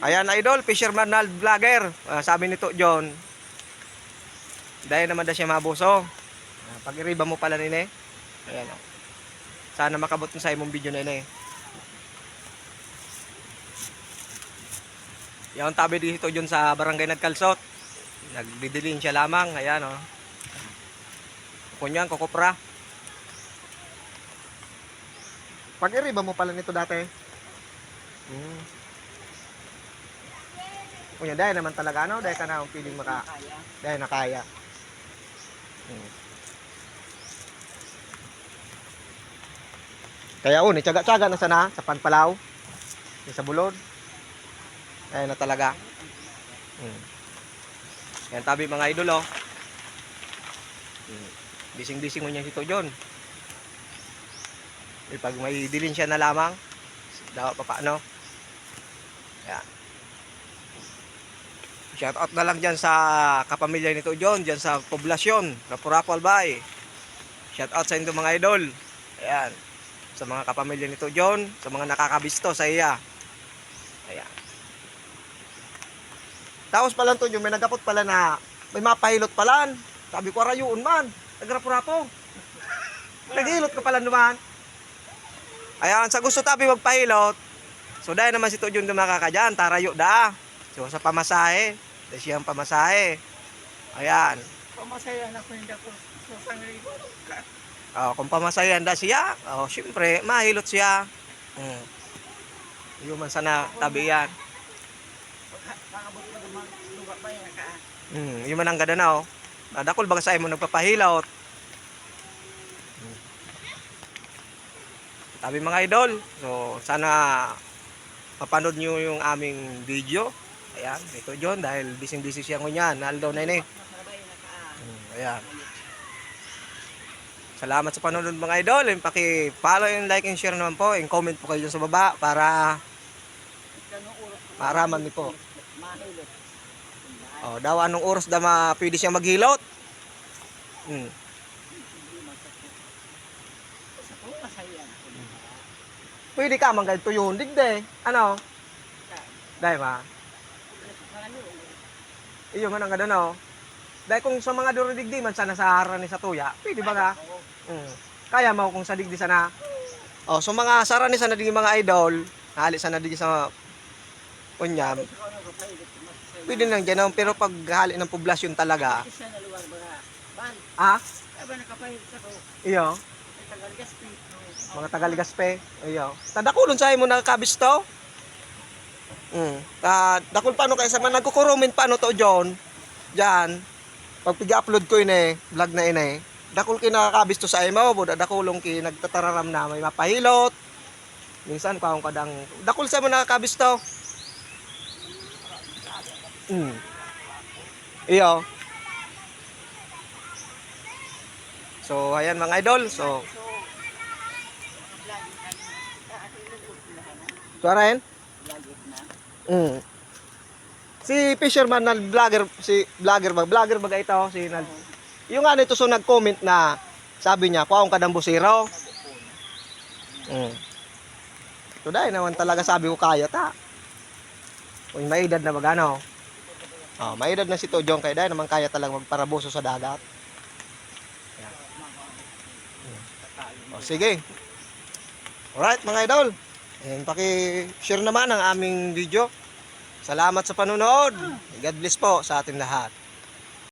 Ayan idol, fisherman na vlogger. Sabi nito John. Dahil naman da siya mabuso. Pag-iriba mo pala nini. Ayan. Sana makabot mo sa imong video nini. Yan tabi dito John sa barangay Nagkalsot. Nagdidiling siya lamang. Ayan oh. Kunyan, kokopra. Pag-iriba mo pala nito dati. Kunya dahil naman talaga ano, dahil ka na piling maka dahil nakaya. Kaya ni tiyaga-tiyaga na sana sa Panpalaw. Sa Bulod. Dahil na talaga. Yan tabi mga idol oh. Bising-bising mo niya ito John. Pag may dilin siya na lamang, daw pa paano. Yan. Shout out na lang dyan sa kapamilya nito John, dyan sa poblasyon, Rapurapo Albay. Shout out sa inyo mga idol. Ayan. Sa mga kapamilya nito John, sa mga nakakabisto sa iya. Ayan. Tapos pala to John, may nagapot pala na may mapahilot pala. Sabi ko arayuon man, nagrapurapo. Naghilot ka pala naman. Ayan, sa gusto tabi magpahilot. So dahil naman si to John makakadyan, tarayo da. So sa pamasahe, dahil siyang pamasahe. Ayan. Pamasahe na ko hindi ko sa sangribo. Kung pamasahe da siya, syempre mahilot siya. Yung man sana tabi yan. Pangabot mo naman lugar pa yan ka. Yung man ang ganda na oh. Dakol baga sa mo nagpapahilot. Tabi mga idol. So sana mapanood nyo yung aming video. Ayan, ito John dahil busy-busy siya ngunyan. Naldo na ini. Ayan. Salamat sa panonood mga idol. Paki-follow and like and share naman po. And comment po kayo sa baba para man po. Daw anong oras da pwede siyang maghilot? Pwede ka man ganito yun. Digde. Ano? Dahil ba? Iyo man ang ganda no. Dahil kung sa mga duridigdi man sana sa harani sa tuya, pwede ba ka? Kaya mo kung sa digdi sana. So mga sarani sana digdi mga idol, hali sana digdi sa kunyam. Pwede lang dyan, pero pag hali ng poblasyon talaga. Iyo. Mga Tagal-Gaspe. Iyo. Tadakulon sa mo nakabisto. Dakol paano kaysa man nagkukurumin paano to John. Diyan. Pag pig-upload ko ini, vlog na ini. Dakol kinakabisto sa imo, boda dakulong ki nagtatararam na may mapahilot. Minsan paong kadang dakol sa mo nakakabisto. Iyo. So ayan mga idol. So Suarain? Si fisherman na vlogger, vlogger ba ito? Yung ano ito so nag-comment na sabi niya, kuha akong kadambusiro. So dahil naman talaga sabi ko kaya ta. Kung may edad na magano. May edad na si Tojong kaya dahil naman kaya talagang magparabuso sa dagat. Sige. Alright mga idol. Paki-share naman ang aming video. Salamat sa panonood. God bless po sa ating lahat.